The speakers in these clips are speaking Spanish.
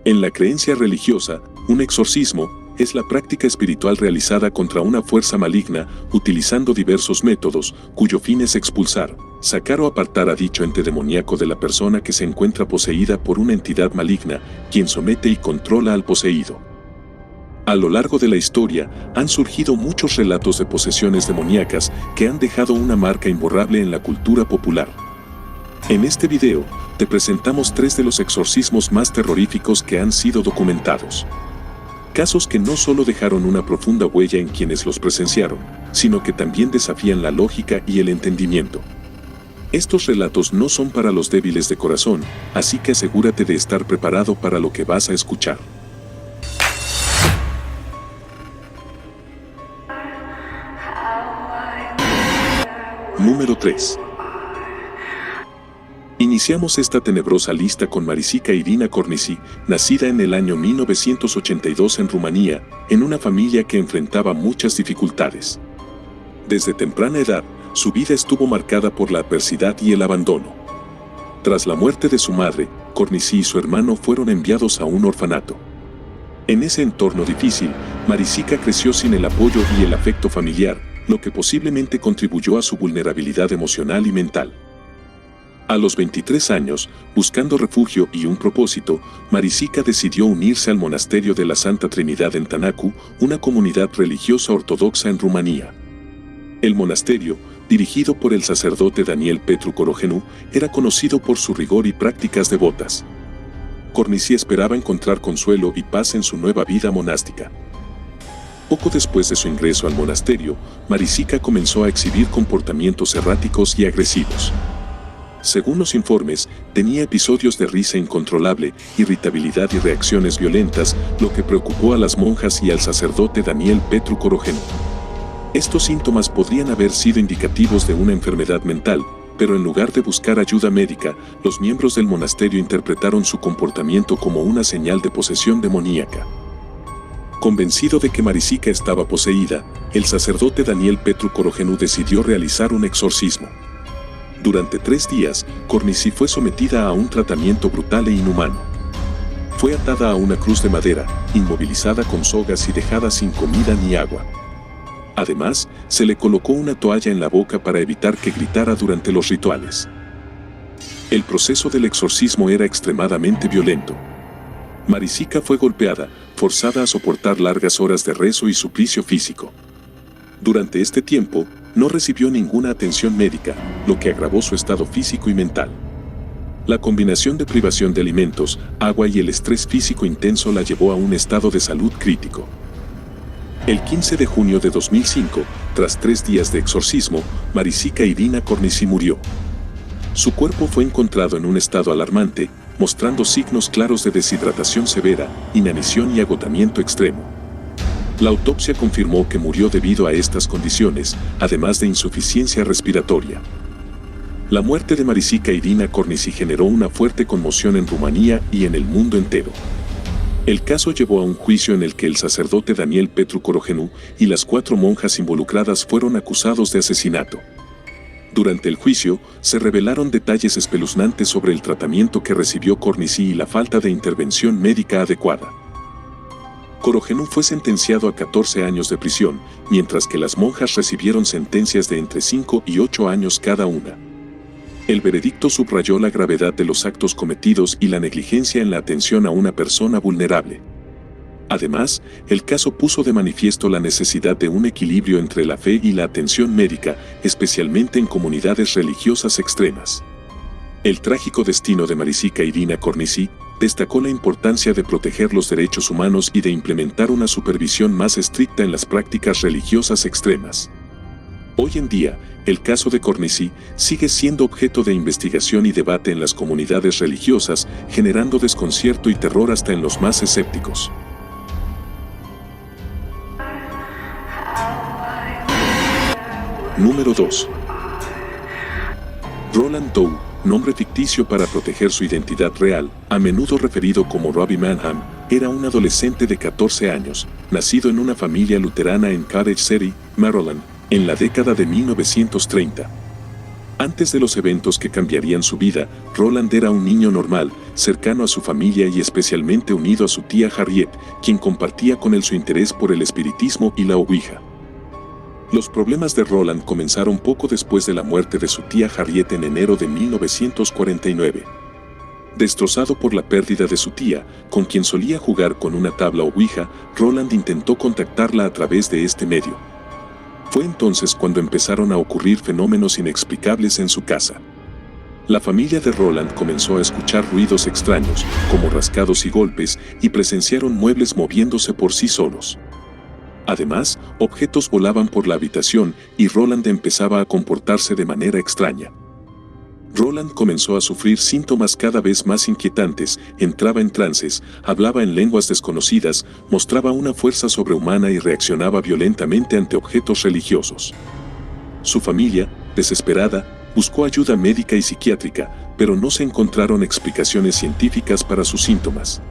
En la creencia religiosa, un exorcismo es la práctica espiritual realizada contra una fuerza maligna utilizando diversos métodos, cuyo fin es expulsar, sacar o apartar a dicho ente demoníaco de la persona que se encuentra poseída por una entidad maligna, quien somete y controla al poseído. A lo largo de la historia, han surgido muchos relatos de posesiones demoníacas que han dejado una marca imborrable en la cultura popular. En este video, te presentamos 3 de los exorcismos más terroríficos que han sido documentados. Casos que no solo dejaron una profunda huella en quienes los presenciaron, sino que también desafían la lógica y el entendimiento. Estos relatos no son para los débiles de corazón, así que asegúrate de estar preparado para lo que vas a escuchar. Número 3. Iniciamos esta tenebrosa lista con Marizica Irina Cornici, nacida en el año 1982 en Rumanía, en una familia que enfrentaba muchas dificultades. Desde temprana edad, su vida estuvo marcada por la adversidad y el abandono. Tras la muerte de su madre, Cornici y su hermano fueron enviados a un orfanato. En ese entorno difícil, Marizica creció sin el apoyo y el afecto familiar, lo que posiblemente contribuyó a su vulnerabilidad emocional y mental. A los 23 años, buscando refugio y un propósito, Marizica decidió unirse al monasterio de la Santa Trinidad en Târnacu, una comunidad religiosa ortodoxa en Rumanía. El monasterio, dirigido por el sacerdote Daniel Petru Corogenu, era conocido por su rigor y prácticas devotas. Cornici esperaba encontrar consuelo y paz en su nueva vida monástica. Poco después de su ingreso al monasterio, Marizica comenzó a exhibir comportamientos erráticos y agresivos. Según los informes, tenía episodios de risa incontrolable, irritabilidad y reacciones violentas, lo que preocupó a las monjas y al sacerdote Daniel Petru Corogenu. Estos síntomas podrían haber sido indicativos de una enfermedad mental, pero en lugar de buscar ayuda médica, los miembros del monasterio interpretaron su comportamiento como una señal de posesión demoníaca. Convencido de que Marizica estaba poseída, el sacerdote Daniel Petru Corogenu decidió realizar un exorcismo. Durante 3 días, Cornici fue sometida a un tratamiento brutal e inhumano. Fue atada a una cruz de madera, inmovilizada con sogas y dejada sin comida ni agua. Además, se le colocó una toalla en la boca para evitar que gritara durante los rituales. El proceso del exorcismo era extremadamente violento. Marizica fue golpeada, forzada a soportar largas horas de rezo y suplicio físico. Durante este tiempo, no recibió ninguna atención médica, lo que agravó su estado físico y mental. La combinación de privación de alimentos, agua y el estrés físico intenso la llevó a un estado de salud crítico. El 15 de junio de 2005, tras 3 días de exorcismo, Marizica Irina Cornici murió. Su cuerpo fue encontrado en un estado alarmante, mostrando signos claros de deshidratación severa, inanición y agotamiento extremo. La autopsia confirmó que murió debido a estas condiciones, además de insuficiencia respiratoria. La muerte de Marizica Irina Cornici generó una fuerte conmoción en Rumanía y en el mundo entero. El caso llevó a un juicio en el que el sacerdote Daniel Petru Corogenu y las 4 monjas involucradas fueron acusados de asesinato. Durante el juicio, se revelaron detalles espeluznantes sobre el tratamiento que recibió Cornici y la falta de intervención médica adecuada. Corogenu fue sentenciado a 14 años de prisión, mientras que las monjas recibieron sentencias de entre 5 y 8 años cada una. El veredicto subrayó la gravedad de los actos cometidos y la negligencia en la atención a una persona vulnerable. Además, el caso puso de manifiesto la necesidad de un equilibrio entre la fe y la atención médica, especialmente en comunidades religiosas extremas. El trágico destino de Marizica Irina Cornici destacó la importancia de proteger los derechos humanos y de implementar una supervisión más estricta en las prácticas religiosas extremas. Hoy en día, el caso de Cornici sigue siendo objeto de investigación y debate en las comunidades religiosas, generando desconcierto y terror hasta en los más escépticos. Número 2. Roland Doe, nombre ficticio para proteger su identidad real, a menudo referido como Robbie Manham, era un adolescente de 14 años, nacido en una familia luterana en Cottage City, Maryland, en la década de 1930. Antes de los eventos que cambiarían su vida, Roland era un niño normal, cercano a su familia y especialmente unido a su tía Harriet, quien compartía con él su interés por el espiritismo y la ouija. Los problemas de Roland comenzaron poco después de la muerte de su tía Harriet en enero de 1949. Destrozado por la pérdida de su tía, con quien solía jugar con una tabla ouija, Roland intentó contactarla a través de este medio. Fue entonces cuando empezaron a ocurrir fenómenos inexplicables en su casa. La familia de Roland comenzó a escuchar ruidos extraños, como rascados y golpes, y presenciaron muebles moviéndose por sí solos. Además, objetos volaban por la habitación y Roland empezaba a comportarse de manera extraña. Roland comenzó a sufrir síntomas cada vez más inquietantes, entraba en trances, hablaba en lenguas desconocidas, mostraba una fuerza sobrehumana y reaccionaba violentamente ante objetos religiosos. Su familia, desesperada, buscó ayuda médica y psiquiátrica, pero no se encontraron explicaciones científicas para sus síntomas.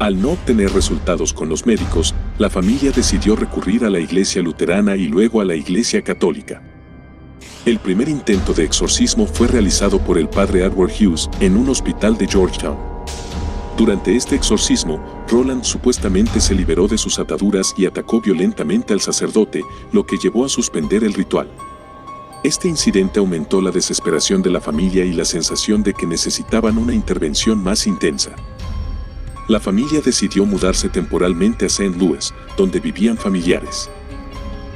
Al no obtener resultados con los médicos, la familia decidió recurrir a la iglesia luterana y luego a la iglesia católica. El primer intento de exorcismo fue realizado por el padre Edward Hughes en un hospital de Georgetown. Durante este exorcismo, Roland supuestamente se liberó de sus ataduras y atacó violentamente al sacerdote, lo que llevó a suspender el ritual. Este incidente aumentó la desesperación de la familia y la sensación de que necesitaban una intervención más intensa. La familia decidió mudarse temporalmente a St. Louis, donde vivían familiares.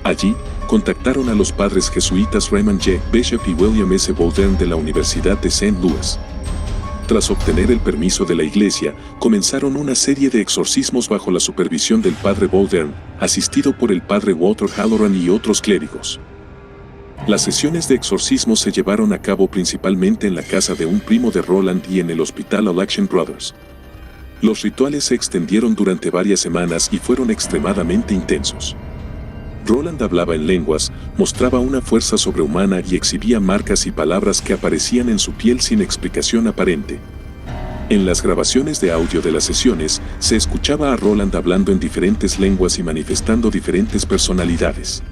Allí, contactaron a los padres jesuitas Raymond J. Bishop y William S. Bowden de la Universidad de St. Louis. Tras obtener el permiso de la iglesia, comenzaron una serie de exorcismos bajo la supervisión del padre Bowden, asistido por el padre Walter Halloran y otros clérigos. Las sesiones de exorcismo se llevaron a cabo principalmente en la casa de un primo de Roland y en el hospital Election Brothers. Los rituales se extendieron durante varias semanas y fueron extremadamente intensos. Roland hablaba en lenguas, mostraba una fuerza sobrehumana y exhibía marcas y palabras que aparecían en su piel sin explicación aparente. En las grabaciones de audio de las sesiones, se escuchaba a Roland hablando en diferentes lenguas y manifestando diferentes personalidades.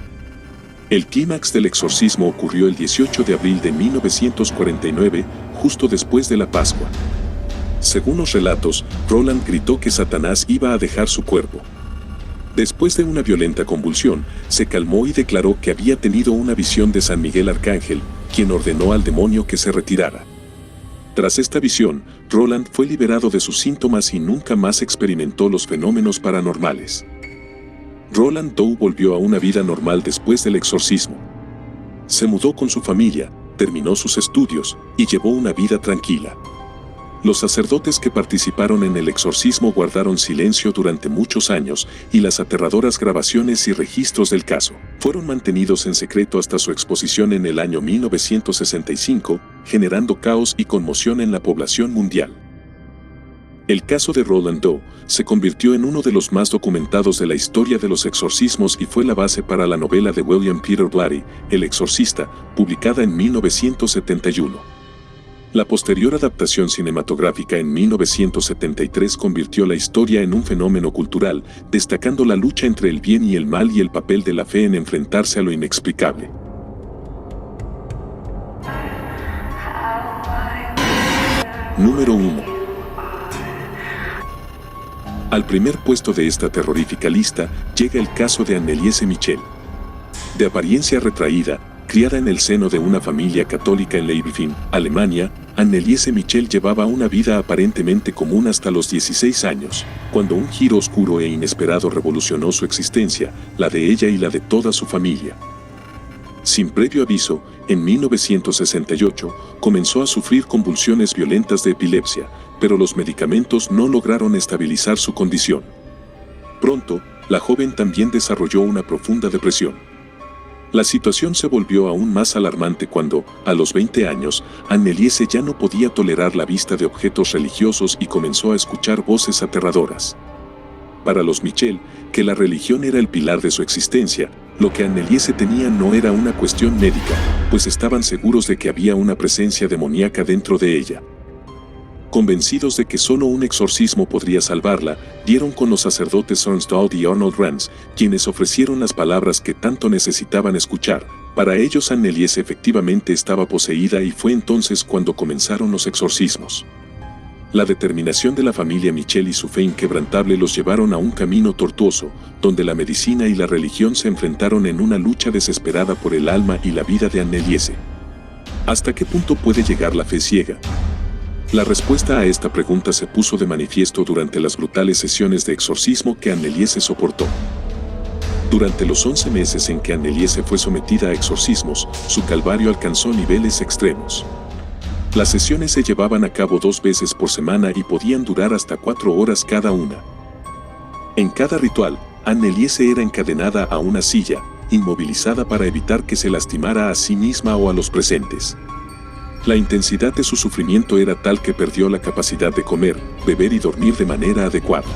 El clímax del exorcismo ocurrió el 18 de abril de 1949, justo después de la Pascua. Según los relatos, Roland gritó que Satanás iba a dejar su cuerpo. Después de una violenta convulsión, se calmó y declaró que había tenido una visión de San Miguel Arcángel, quien ordenó al demonio que se retirara. Tras esta visión, Roland fue liberado de sus síntomas y nunca más experimentó los fenómenos paranormales. Roland Doe volvió a una vida normal después del exorcismo. Se mudó con su familia, terminó sus estudios y llevó una vida tranquila. Los sacerdotes que participaron en el exorcismo guardaron silencio durante muchos años y las aterradoras grabaciones y registros del caso fueron mantenidos en secreto hasta su exposición en el año 1965, generando caos y conmoción en la población mundial. El caso de Roland Doe se convirtió en uno de los más documentados de la historia de los exorcismos y fue la base para la novela de William Peter Blatty, El exorcista, publicada en 1971. La posterior adaptación cinematográfica en 1973 convirtió la historia en un fenómeno cultural, destacando la lucha entre el bien y el mal y el papel de la fe en enfrentarse a lo inexplicable. Número 1. Al primer puesto de esta terrorífica lista llega el caso de Anneliese Michel. De apariencia retraída, criada en el seno de una familia católica en Leibnitz, Alemania, Anneliese Michel llevaba una vida aparentemente común hasta los 16 años, cuando un giro oscuro e inesperado revolucionó su existencia, la de ella y la de toda su familia. Sin previo aviso, en 1968, comenzó a sufrir convulsiones violentas de epilepsia, pero los medicamentos no lograron estabilizar su condición. Pronto, la joven también desarrolló una profunda depresión. La situación se volvió aún más alarmante cuando, a los 20 años, Anneliese ya no podía tolerar la vista de objetos religiosos y comenzó a escuchar voces aterradoras. Para los Michel, que la religión era el pilar de su existencia, lo que Anneliese tenía no era una cuestión médica, pues estaban seguros de que había una presencia demoníaca dentro de ella. Convencidos de que solo un exorcismo podría salvarla, dieron con los sacerdotes Ernst Dahl y Arnold Rans, quienes ofrecieron las palabras que tanto necesitaban escuchar, Para ellos Anneliese efectivamente estaba poseída y fue entonces cuando comenzaron los exorcismos. La determinación de la familia Michel y su fe inquebrantable los llevaron a un camino tortuoso, donde la medicina y la religión se enfrentaron en una lucha desesperada por el alma y la vida de Anneliese. ¿Hasta qué punto puede llegar la fe ciega? La respuesta a esta pregunta se puso de manifiesto durante las brutales sesiones de exorcismo que Anneliese soportó. Durante los 11 meses en que Anneliese fue sometida a exorcismos, su calvario alcanzó niveles extremos. Las sesiones se llevaban a cabo 2 veces por semana y podían durar hasta 4 horas cada una. En cada ritual, Anneliese era encadenada a una silla, inmovilizada para evitar que se lastimara a sí misma o a los presentes. La intensidad de su sufrimiento era tal que perdió la capacidad de comer, beber y dormir de manera adecuada.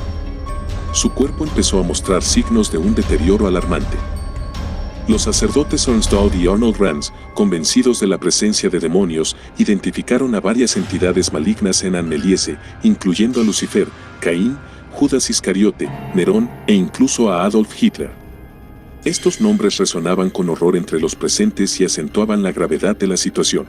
Su cuerpo empezó a mostrar signos de un deterioro alarmante. Los sacerdotes Ornstein y Arnold Rans, convencidos de la presencia de demonios, identificaron a varias entidades malignas en Anneliese, incluyendo a Lucifer, Caín, Judas Iscariote, Nerón e incluso a Adolf Hitler. Estos nombres resonaban con horror entre los presentes y acentuaban la gravedad de la situación.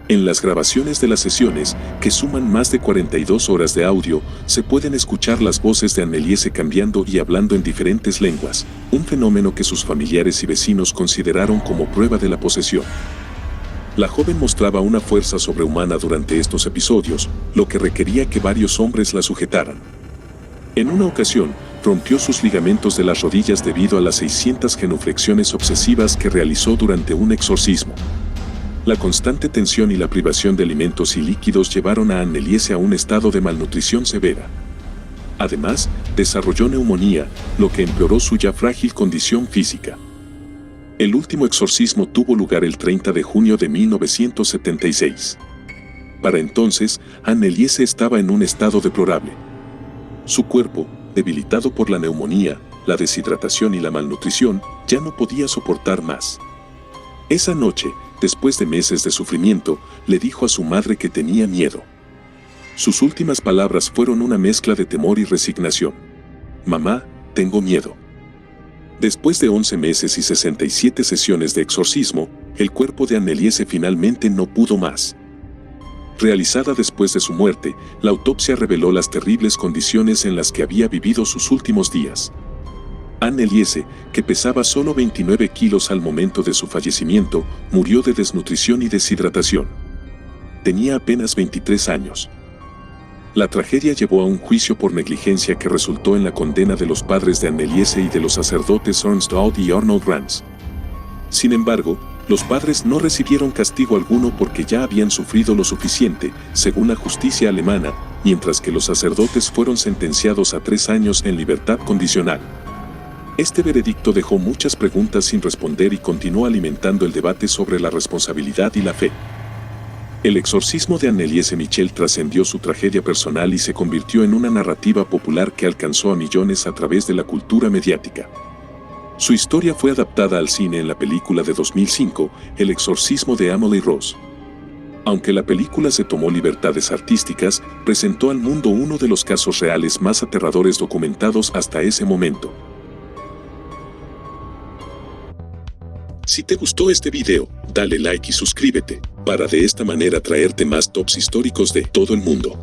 En las grabaciones de las sesiones, que suman más de 42 horas de audio, se pueden escuchar las voces de Anneliese cambiando y hablando en diferentes lenguas, un fenómeno que sus familiares y vecinos consideraron como prueba de la posesión. La joven mostraba una fuerza sobrehumana durante estos episodios, lo que requería que varios hombres la sujetaran. En una ocasión, rompió sus ligamentos de las rodillas debido a las 600 genuflexiones obsesivas que realizó durante un exorcismo. La constante tensión y la privación de alimentos y líquidos llevaron a Anneliese a un estado de malnutrición severa. Además, desarrolló neumonía, lo que empeoró su ya frágil condición física. El último exorcismo tuvo lugar el 30 de junio de 1976. Para entonces, Anneliese estaba en un estado deplorable. Su cuerpo, debilitado por la neumonía, la deshidratación y la malnutrición, ya no podía soportar más. Esa noche, después de meses de sufrimiento, le dijo a su madre que tenía miedo. Sus últimas palabras fueron una mezcla de temor y resignación. «Mamá, tengo miedo». Después de 11 meses y 67 sesiones de exorcismo, el cuerpo de Anneliese finalmente no pudo más. Realizada después de su muerte, la autopsia reveló las terribles condiciones en las que había vivido sus últimos días. Anneliese, que pesaba solo 29 kilos al momento de su fallecimiento, murió de desnutrición y deshidratación. Tenía apenas 23 años. La tragedia llevó a un juicio por negligencia que resultó en la condena de los padres de Anneliese y de los sacerdotes Ornstein y Arnold Rans. Sin embargo, los padres no recibieron castigo alguno porque ya habían sufrido lo suficiente, según la justicia alemana, mientras que los sacerdotes fueron sentenciados a 3 años en libertad condicional. Este veredicto dejó muchas preguntas sin responder y continuó alimentando el debate sobre la responsabilidad y la fe. El exorcismo de Anneliese Michel trascendió su tragedia personal y se convirtió en una narrativa popular que alcanzó a millones a través de la cultura mediática. Su historia fue adaptada al cine en la película de 2005, El exorcismo de Emily Rose. Aunque la película se tomó libertades artísticas, presentó al mundo uno de los casos reales más aterradores documentados hasta ese momento. Si te gustó este video, dale like y suscríbete, para de esta manera traerte más tops históricos de todo el mundo.